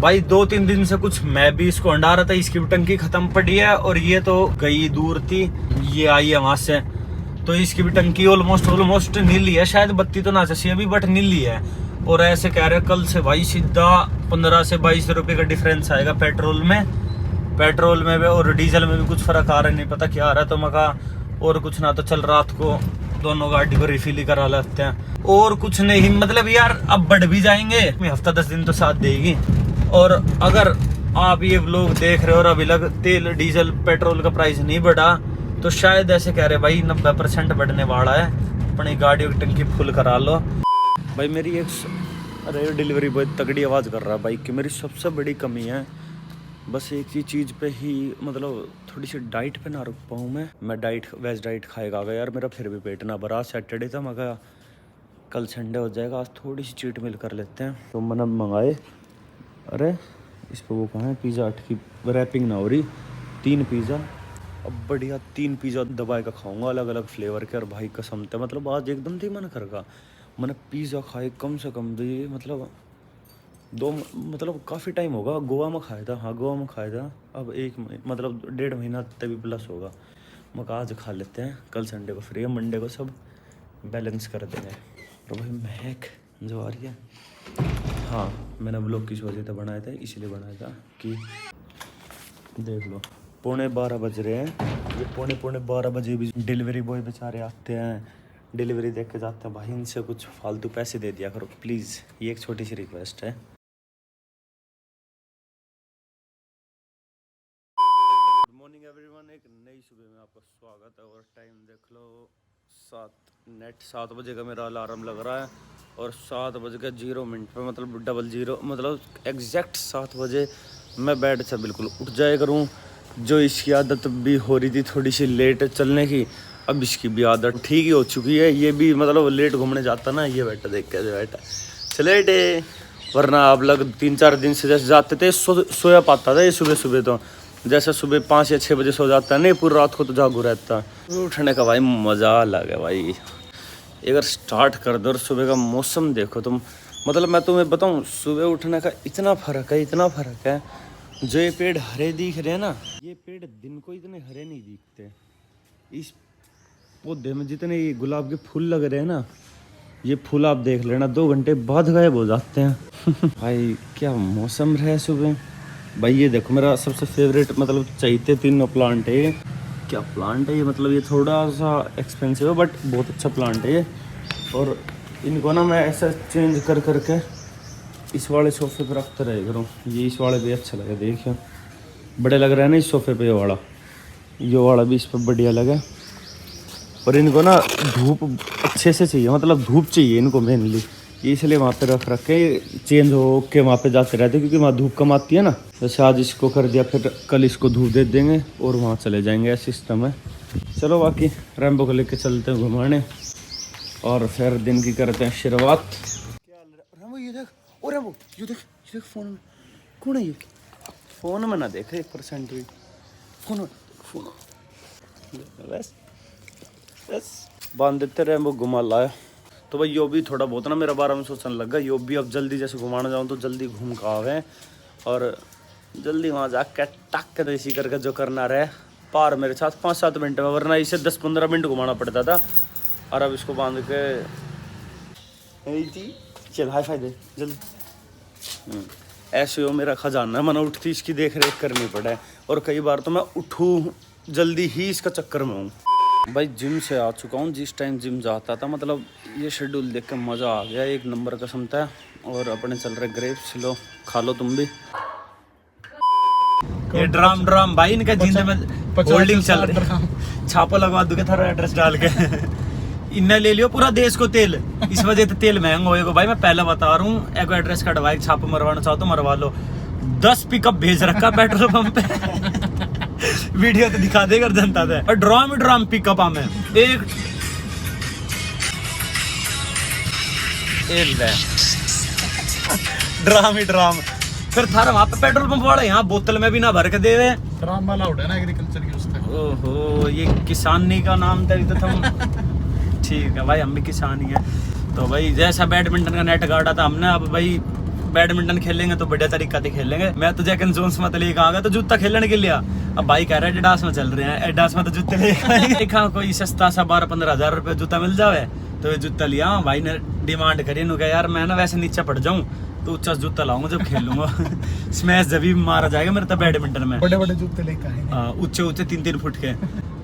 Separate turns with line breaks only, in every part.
भाई 2-3 दिन से कुछ मैं भी इसको हंडा रहा था, इसकी भी टंकी खत्म पड़ी है और ये तो गई दूर थी, ये आई है वहां से, तो इसकी भी टंकी ऑलमोस्ट नीली है, शायद बत्ती तो ना चाहिए अभी बट नीली है। और ऐसे कह रहे कल से भाई सीधा 15 से 22 रुपए का डिफरेंस आएगा पेट्रोल में भी और डीजल में भी कुछ फर्क आ रहा है, नहीं पता क्या आ रहा है। तो मैं कहा और कुछ ना तो चल रात को दोनों गाड़ी को रिफिल ही करा लेते हैं और कुछ नहीं, मतलब यार अब बढ़ भी जाएंगे, हफ्ता 10 दिन तो साथ देगी। और अगर आप ये व्लॉग देख रहे हो और अभी लग तेल डीजल पेट्रोल का प्राइस नहीं बढ़ा तो शायद ऐसे कह रहे भाई 90% बढ़ने वाला है, अपनी गाड़ी की टंकी फुल करा लो। भाई मेरी अरे डिलीवरी बॉय तगड़ी आवाज़ कर रहा है भाई कि मेरी सबसे बड़ी कमी है बस एक ही चीज़ पे ही, मतलब थोड़ी सी डाइट पे ना रुक पाऊँ मैं डाइट वेज डाइट खाएगा यार मेरा फिर भी पेट ना भरा। सैटरडे था, मैं कहा कल संडे हो जाएगा, आज थोड़ी सी चीट मिल कर लेते हैं। तो मैंने मंगाए, अरे इस पर वो कहाँ है पिज़्ज़ा 8 की रैपिंग ना हो रही, 3 पिज़्ज़ा, अब बढ़िया 3 पिज़्ज़ा दबाए का खाऊंगा अलग अलग फ्लेवर के। और भाई कसम थे मतलब आज एकदम थी मन कर का, मैंने पिज़्ज़ा खाए कम से कम भी मतलब काफ़ी टाइम होगा, गोवा में खाया था, हाँ गोवा में खाया था, अब 1.5 महीना तभी प्लस होगा। मैं कहा आज खा लेते हैं, कल संडे को फ्री है, मंडे को सब बैलेंस कर देंगे। और भाई महक जो आ रही है, हाँ मैंने व्लॉग किस वजह से बनाया था, इसलिए बनाया था कि देख लो 11:15 बज रहे हैं, ये 11:15 बजे भी डिलीवरी बॉय बेचारे आते हैं, डिलीवरी देख के जाते हैं। भाई इनसे कुछ फालतू पैसे दे दिया करो प्लीज़, ये एक छोटी सी रिक्वेस्ट है। गुड मॉर्निंग एवरीवन, एक नई सुबह में आपका स्वागत है। और टाइम देख लो 7 बजे का मेरा अलार्म लग रहा है और 7:0 पे मतलब 00 मतलब एग्जैक्ट 7 बजे मैं बेड से बिल्कुल उठ जाया करूँ। जो इसकी आदत भी हो रही थी थोड़ी सी लेट चलने की, अब इसकी भी आदत ठीक ही हो चुकी है, ये भी मतलब लेट घूमने जाता ना, ये बैठा देख कैसे बैठा चले डे, वरना आप लोग 3-4 दिन से जैसे जाते थे सोया पाता था ये सुबह तो, जैसे सुबह 5 या 6 बजे सो जाता है, नहीं पूरी रात को तो जागू रहता है। उठने का भाई मज़ा अलग है भाई, अगर स्टार्ट कर दो और सुबह का मौसम देखो तुम, मतलब मैं तुम्हें बताऊं सुबह उठने का इतना फ़र्क है। जो ये पेड़ हरे दिख रहे हैं ना, ये पेड़ दिन को इतने हरे नहीं दिखते, इस पौधे में जितने ये गुलाब के फूल लग रहे हैं ना, ये फूल आप देख लेना 2 घंटे बाद गायब हो जाते हैं। भाई क्या मौसम रहे सुबह। भाई ये देखो मेरा सबसे फेवरेट मतलब चाहिए तीनों प्लांट है, क्या प्लांट है ये, मतलब ये थोड़ा सा एक्सपेंसिव है बट बहुत अच्छा प्लांट है ये। और इनको ना मैं ऐसा चेंज कर करके इस वाले सोफे पे रखते रहे करूँ, ये इस वाले भी अच्छा लगे, देखिए बड़े लग रहा है ना इस सोफे पे, ये वाला भी इस पर बढ़िया लगा। और इनको ना धूप अच्छे से चाहिए, मतलब धूप चाहिए इनको मेनली, इसलिए वहाँ पे रख के चेंज हो के वहाँ पे जाते रहते, क्योंकि वहाँ धूप कम आती है ना। जैसे आज इसको कर दिया फिर कल इसको धूप दे देंगे और वहाँ चले जाएंगे, ऐसा सिस्टम है। चलो बाकी रैम्बो को लेके चलते हैं घुमाने और फिर दिन की करते हैं शुरुआत। रैम्बो ये देख, ओ रैम्बो ये देख फोन में कौन है, ये फोन में ना देख 1% भी, फोन बस बांध देते रैम्बो घुमा लाया। तो भाई यो भी थोड़ा बहुत ना मेरा बारे में सोचने लग गया, यो भी अब जल्दी जैसे घुमाना जाऊँ तो जल्दी घूम का आवे और जल्दी वहाँ जाकर टक के इसी करके जो करना रहे पार मेरे साथ 5-7 मिनट में, वरना इसे 10-15 मिनट घुमाना पड़ता था। और अब इसको बांध के चल हाई फाई दे जल्दी, ऐसे हो मेरा खजाना है, मैंने उठती इसकी देख रेख करनी पड़े और कई बार तो मैं उठूँ जल्दी ही इसका चक्कर में हूँ। भाई जिम से आ चुका हूँ, जिस टाइम जिम जाता था, मतलब ये शेड्यूल देख के मज़ा आ गया, एक नंबर कसम था। और अपने चल रहे ग्रेप्स, लो खा लो तुम भी। ये ड्राम भाई इनका जिंदे में होल्डिंग चल रही है, छापा लगवा दूंगा थारा एड्रेस डाल के। इन्हें ले लियो पूरा देश को तेल, इस वजह से तेल महंगा होएगा भाई, मैं पहले बता रहा हूँ। एक एड्रेस कटवा छापा मरवाना चाहो तो मरवा लो, 10 पिकअप भेज रखा पेट्रोल पंप पे। वीडियो तो दिखा देगा जनता से। और ड्राम पिकअप हमें एक ड्राम फिर थारा वहाँ पे पेट्रोल पंप वाले यहाँ बोतल में भी ना भर के देवे,
ड्राम वाला उठा ना एग्रीकल्चर की उससे।
ओहो ये किसानी का नाम था तो तुम ठीक है भाई, हम भी किसान ही है। तो भाई जैसा बैडमिंटन का नेट गाड़ा था हमने, अब भाई बैडमिंटन खेलेंगे तो बढ़िया तरीका से खेलेंगे। मैं तो जैक एंड जोन्स में लेके आ गया तो जूता खेलने के लिए। अब भाई कह रहा है एडिडास में चल रहे हैं, एडिडास में तो जूते लेके देखा कोई सस्ता सा 12-15 हजार रुपये जूता मिल जावे तो ये जूता लिया। भाई ने डिमांड करी, नु कहा यार मैं ना वैसे नीचे पड़ जाऊं तो ऊंचा जूता लाऊंगा जब खेलूंगा। स्मैश जब भी मारा जाएगा मेरे तो बैडमिंटन में।
बड़े बड़े जूते लेके आएंगे,
ऊंचे ऊंचे 3-3 फुट के।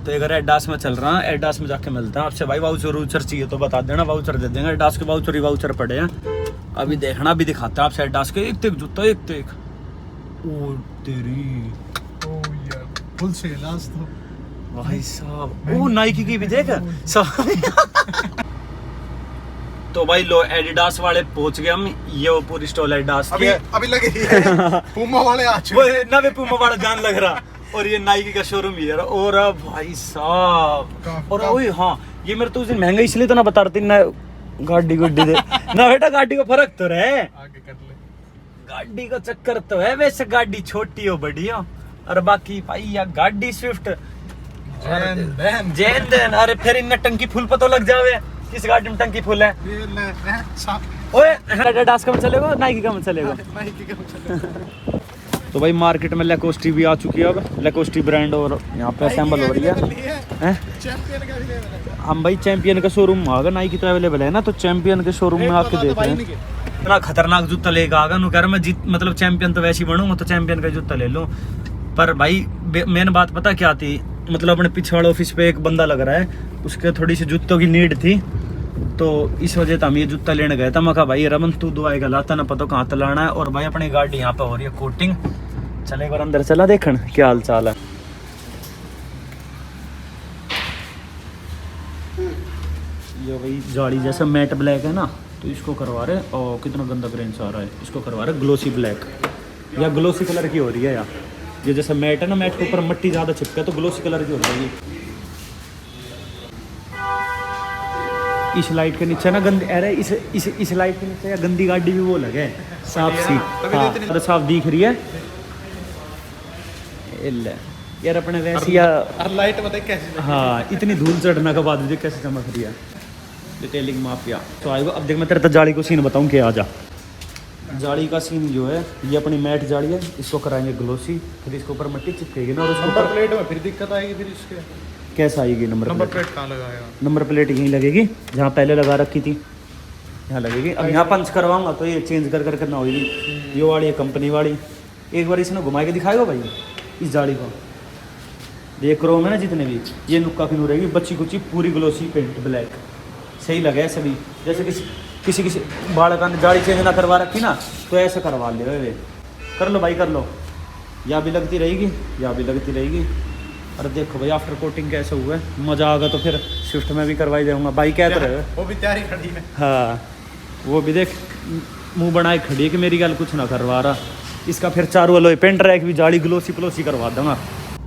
तो अगर एडिडास में चल रहा है, एडिडास में जाके मिलता है आपसे। भाई वाउचर वूचर चाहिए तो बता देना, वाउचर दे देंगे। एडिडास के वाउचर ही वाउचर पड़े हैं। अभी देखना, अभी दिखाते हैं आपसे एडिडास के एक एक जूता, एक तो एक। ओ तेरी
ओ यार फुल सेल आज तो
भाई साहब। ओ नाइकी की भी देख तो भाई लो एडिडास वाले पहुंच गए हम। ये वो पूरी स्टॉल एडिडास की
अभी लगे पूमा वाले आ चुके।
वो नवे पूमा वाला जान लग रहा। और ये नाइकी का शोरूम ही है। और भाई साहब, और ओए हाँ, ये मेरे तो उस दिन महंगा इसलिए तो ना बता रही ना गाड़ी गुड्डी दे ना बेटा, गाड़ी का फर्क तो रहे,
आगे कर ले।
गाड़ी का चक्कर तो है। वैसे गाड़ी छोटी हो बड़ी हो, और बाकी भाई यार गाड़ी स्विफ्ट जैन देन। अरे फिर इनने टंकी फुल पतो लग जावे किस गाड़ी में टंकी फुल है। ओए एडिडास का में चलेगा, नाइकी का में चलेगा। तो भाई मार्केट में लेकोस्टी भी आ चुकी है। अब लेकोस्टी ब्रांड और यहाँ पे असेंबल हो रही है। हम भाई चैंपियन का शोरूम आ गया, नाइकी तो अवेलेबल है ना, तो चैंपियन के शोरूम में आके देख रहे हैं। इतना खतरनाक जूता लेके आ गया, नु कह रहा मैं जीत मतलब चैंपियन तो वैसे ही बनूंगा तो चैंपियन का जूता ले लूं। पर भाई मेन बात पता क्या थी, मतलब अपने पीछे वाले ऑफिस पे एक बंदा लग रहा है, उसके थोड़ी सी जूतों की नीड थी, तो इस वजह से हम ये जूता लेने गए था। मैं कहा भाई रमन तू दुआई गलाता ना पता कहाँ तलाना है। और भाई अपनी गाड़ी यहाँ पे हो रही है कोटिंग। चले एक बार अंदर चला देखन क्या हाल चाल है। ये भाई जाली जैसा मैट ब्लैक है ना, तो इसको करवा रहे। और कितना गंदा ग्रेन्स आ रहा है, इसको करवा रहे ग्लोसी ब्लैक या ग्लोसी कलर की हो रही है यार। ये जैसा मैट है ना, मैट के ऊपर मिट्टी ज़्यादा चिपका है तो ग्लोसी कलर की हो रही है। इस लाइट के नीचे ना गंदी, अरे इस लाइट के नीचे या गंदी गाड़ी भी वो लगे साफ सी। हाँ साफ दिख रही है यार अपने वैसे यार
लाइट बताए कैसे।
हाँ इतनी धूल चढ़ने के बाद मुझे कैसे चमक रही है। डिटेलिंग माफिया तो आएगा। अब देख मैं तेरे तो जाली को सीन बताऊँ क्या। आ जा, जाली का सीन जो है, ये अपनी मैट जाली है, इसको कराएंगे ग्लोसी, फिर इसके ऊपर मिट्टी चिपकेगी ना, और उसके ऊपर
प्लेट में फिर दिक्कत आएगी। फिर इसके
कैसा आएगी नंबर
प्लेट कहाँ लगाएगा?
नंबर प्लेट यहीं लगेगी जहाँ पहले लगा रखी थी, यहाँ लगेगी। अब यहाँ पंच करवाऊंगा तो ये चेंज कर कर करना होगी। ये वाली है कंपनी वाली। एक बार इसने घुमा के दिखाएगा भाई इस जाली को। ये क्रोम है ना जितने भी, ये नुक्का की रहेगी, बच्ची कुची पूरी ग्लोसी पेंट ब्लैक सही लगे सभी। जैसे किसी बालक ने जाली चेंज ना करवा रखी ना, तो ऐसा करवा ले वे। कर लो भाई कर लो, या भी लगती रहेगी या भी लगती रहेगी। अरे देखो भाई आफ्टर कोटिंग कैसे हुआ है, मज़ा आएगा तो फिर स्विफ्ट में भी करवाई जाऊँगा। भाई क्या रहे
वो भी तैयारी खड़ी है।
हाँ वो भी देख मुंह बनाए खड़ी है कि मेरी गल कुछ ना करवा रहा। इसका फिर चारों वालों पेंट रैक भी जाली ग्लोसी प्लोसी करवा दूंगा।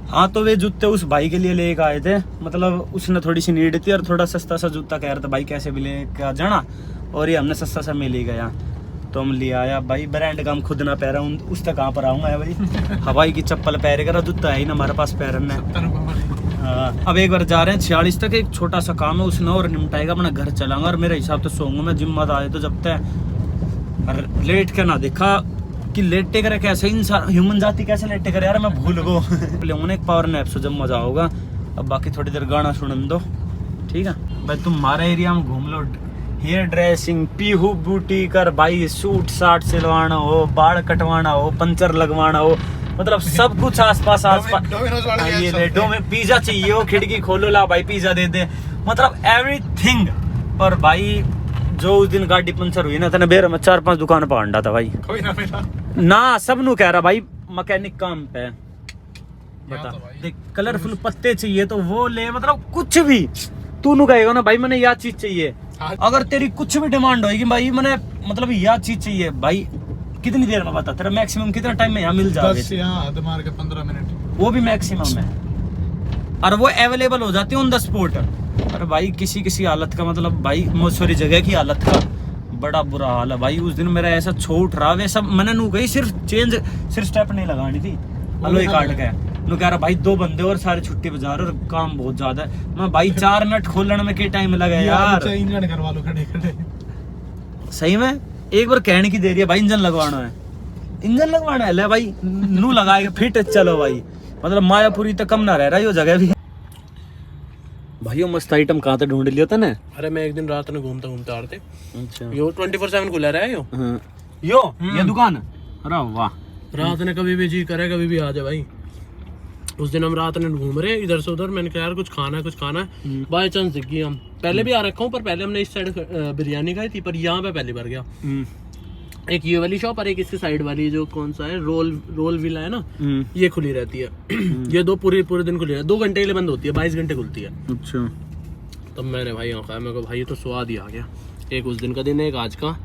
हाँ तो वे जूते उस भाई के लिए लेके आए थे, मतलब उसने थोड़ी सी नीड थी और थोड़ा सस्ता सा जूता कह रहा था भाई कैसे भी लेके आ जाना, और ये हमने सस्ता सा मिल ही गया तो हम ले आया। भाई ब्रांड का हम खुद ना पैरा हूँ, उस तक कहाँ पर आऊँगा भाई। हवाई की चप्पल पैरेगा, जूता है ही ना हमारे पास पैरन है। हाँ अब एक बार जा रहे हैं 46 तक, एक छोटा सा काम है उसने और निपटाएगा, अपना घर चलाऊंगा और मेरे हिसाब से सोऊंगा मैं। जिम मत आए तो जब तक लेट के ना देखा कि लेटे करे कैसे इंसान ह्यूमन जाति कैसे लेटे करे यार, मैं भूल गो लेंगे एक पावर नैप से जब मजा होगा। अब बाकी थोड़ी देर गाना सुनन दो, ठीक है भाई। तुम हमारे एरिया में घूम लो, हेयर ड्रेसिंग पीहू ब्यूटी कर भाई, सूट साट सिलवाना हो, बाल कटवाना हो, पंचर लगवाना हो, मतलब सब कुछ आसपास ये लेटो में पिज्जा चाहिए हो, खिड़की खोलो ला भाई पिज्जा दे दे, मतलब एवरीथिंग। और भाई जो उस दिन गाड़ी पंचर हुई ना तेने बेर में 4-5 दुकान पर अंडा था भाई,
कोई ना मिला
ना सब नु कह रहा भाई मैकेनिक काम पे बता देख कलरफुल पत्ते चाहिए तो वो ले, मतलब कुछ भी तू नु कहेगा ना भाई मैंने यह चीज चाहिए। अगर तेरी कुछ भी डिमांड होगी भाई मैंने मतलब यह चीज चाहिए भाई, कितनी देर में बता तेरा मैक्सिमम कितना टाइम में यहाँ मिल जाएगा?
10 यहाँ हद मार के 15 मिनट,
वो भी मैक्सिमम है, और वो अवेलेबल हो जाती है ऑन द स्पॉट। अरे भाई किसी हालत का मतलब भाई सॉरी जगह की हालत का बड़ा बुरा हाल है भाई। उस दिन मेरा ऐसा छोट रहा वे सब मैंने नू गई सिर्फ स्टेप नहीं लगानी थी, अलोई काट के नू कह रहा भाई 2 बंदे और सारे छुट्टी पे जा रहे और काम बहुत ज्यादा है। मैं भाई 4 मिनट खोलने में क्या टाइम लगा यार,
इंजन करवा लो खड़े खड़े।
सही में एक बार कहने की देरी है भाई, इंजन लगवाना है ले भाई, नू लगाएगा फिट चलो भाई, मतलब मायापुरी तक कम ना रह रहा है यो जगह भी। भाई वो मस्त आइटम कहाँ से ढूंढ लिया था ना?
अरे मैं एक दिन रात में घूमता घूमता आ रहे थे,
अच्छा
यो 24/7 खुला रहा है यो।
हाँ। ये दुकान, अरे वाह।
रात ने कभी भी जी करे कभी भी आ जाए भाई। उस दिन हम रात में घूम रहे इधर से उधर, मैंने कहा यार कुछ खाना है, बाय चांस दिख गई। हम पहले भी आ रखा हूँ, पर पहले हमने इस साइड बिरयानी खाई थी, पर यहाँ पे पहली बार गया। एक ये वाली शॉप और एक इसके साइड वाली जो कौन सा है, रोल विला है ना, ये खुली रहती है। ये दो पूरे दिन खुली रहती है, 2 घंटे के लिए बंद होती है, 22 घंटे खुलती है।
अच्छा
तब मैंने भाई यहाँ खाया, मेरे को भाई ये तो स्वाद ही आ गया। एक उस दिन का दिन है, एक आज का।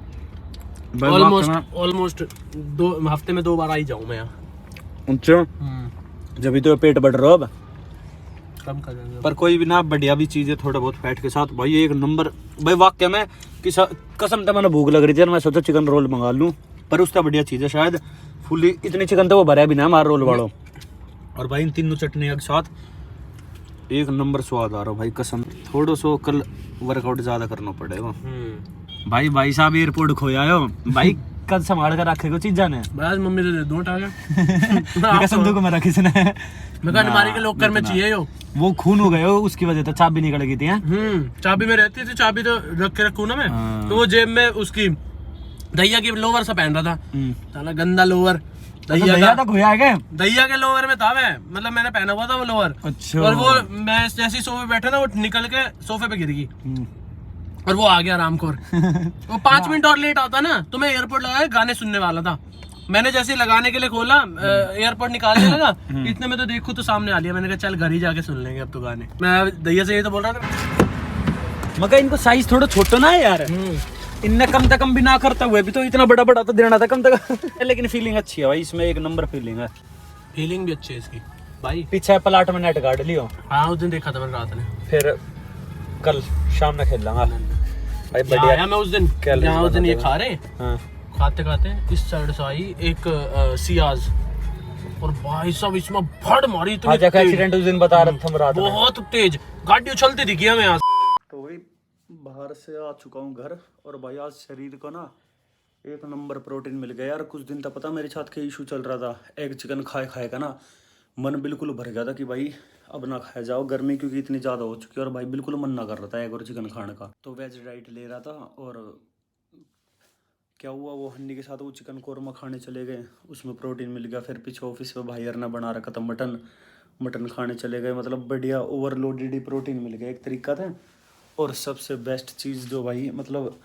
ऑलमोस्ट 2 हफ्ते में 2 बार आई जाऊँ मैं यहाँ।
अच्छा जब तो पेट बढ़ रहा अब
कम कर देंगे।
पर कोई भी ना बढ़िया भी चीज है, थोड़ा बहुत फैट के साथ भाई एक नंबर भाई। वाकई में कसम से मैंने भूख लग रही थी, मैं सोचा चिकन रोल मंगा लूं, पर उसका बढ़िया चीज है शायद फुली इतनी चिकन तो वो भरा भी ना हमारा रोल वालों। और भाई इन तीनों चटनी के साथ एक नंबर स्वाद आ रहा भाई कसम। थोड़ा सो कल वर्कआउट ज्यादा करना पड़ेगा भाई साहब एयरपोर्ट खोया हो भाई, कल संभाल कर रखे को चीजा ने
बस मम्मी दे दो उठा के
संदूक में रखी से
मैं कहा अलमारी के लॉकर में चाहिए यो।
वो खून हो गए हो उसकी वजह से चाबी निकल गई थी।
चाबी में रहती थी, चाबी तो रख के रखूं ना मैं। तो वो जेब में उसकी दहिया की लोवर सा पहन रहा था, साला गंदा लोवर दहिया के लोवर में था मैं, मतलब मैंने पहना हुआ था वो लोवर।
अच्छा।
और वो मैं जैसे ही सोफे बैठा ना, वो निकल के सोफे पे गिर गई और वो आ गया आरामखोर। वो 5 मिनट और लेट आता ना तो मैं एयरपोर्ट लगाया गाने सुनने वाला था। मैंने जैसे लगाने के लिए खोला, एयरपोर्ट निकालने लगा, इतने में तो देखो तो सामने आ लिया। मैंने कहा चल घर ही जाके सुन लेंगे अब तो गाने। मैं दैया से ये तो बोल रहा था,
मगर इनको साइज थोड़ा छोटा ना है यार, इनने कम से कम भी ना करता हुआ भी तो इतना बड़ा बड़ा तो देना था कम से कम। लेकिन फीलिंग अच्छी है भाई इसमें, एक नंबर फीलिंग है।
फीलिंग भी अच्छी है इसकी भाई।
पीछे प्लाट में नेट गाड़ लियो।
हाँ उस दिन देखा था मैंने रात में,
फिर कल शाम में खेल लांगा भाई बढ़िया।
आया मैं उस दिन ये खा रहे,
हाँ।
खाते इस साइड से आई एक सियाज, और भाई साहब इसमें फड़ मारी तो
एक्सीडेंट उस दिन बता रहा था रात में,
बहुत तेज गाड़ी उछलती दिखी हमें यहाँ।
तो वही बाहर से आ चुका हूँ घर, और भाई आज शरीर को ना एक नंबर प्रोटीन मिल गया यार। कुछ दिन तक पता मेरे साथ क्या इशू चल रहा था, एग चिकन खाए का ना मन बिल्कुल भर गया था कि भाई अब ना खाया जाओ, गर्मी क्योंकि इतनी ज़्यादा हो चुकी है, और भाई बिल्कुल मन ना कर रहा था एग और चिकन खाने का। तो वेज डाइट ले रहा था, और क्या हुआ वो हन्नी के साथ वो चिकन कोरमा खाने चले गए, उसमें प्रोटीन मिल गया। फिर पीछे ऑफिस में भाई ने बना रखा था मटन खाने चले गए, मतलब बढ़िया ओवरलोडेड ही प्रोटीन मिल गया एक तरीका था। और सबसे बेस्ट चीज़ जो भाई मतलब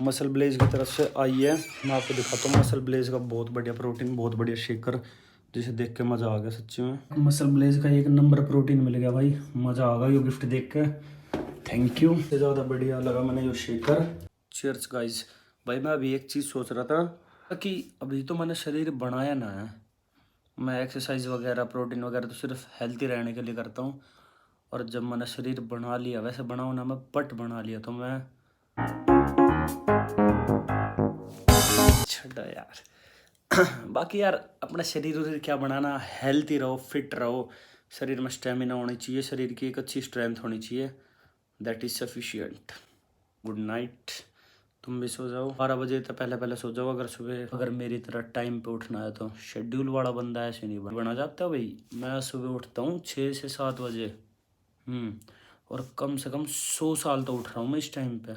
मसल ब्लेज की तरफ से आई है, मैं आपको दिखाता हूँ। मसल ब्लेज का बहुत बढ़िया प्रोटीन, बहुत बढ़िया शेकर, जिसे देख के मज़ा आ गया सच्ची में। मसल ब्लेज का एक नंबर प्रोटीन मिल गया भाई, मज़ा आ गया ये गिफ्ट देख के, थैंक यू। इससे ज़्यादा बढ़िया लगा मैंने जो शेकर। Cheers guys. भाई मैं अभी एक चीज़ सोच रहा था कि अभी तो मैंने शरीर बनाया ना है, मैं एक्सरसाइज वगैरह प्रोटीन वगैरह तो सिर्फ हेल्थी रहने के लिए करता हूँ, और जब मैंने शरीर बना लिया, वैसे बनाऊँ ना मैं पट बना लिया, तो मैं छड़ा यार। बाकी यार अपना शरीर क्या बनाना, हेल्थी रहो, फिट रहो, शरीर में स्टेमिना होनी चाहिए, शरीर की एक अच्छी स्ट्रेंथ होनी चाहिए, that is sufficient. Good night. तुम भी सो जाओ, 12 बजे तो पहले सो जाओ। अगर मेरी तरह टाइम पे उठना है तो, शेड्यूल वाला बंदा ऐसे नहीं बना जाता भाई। मैं सुबह उठता हूँ 6 से 7 बजे, और कम से कम 100 साल तो उठ रहा हूँ मैं इस टाइम पे।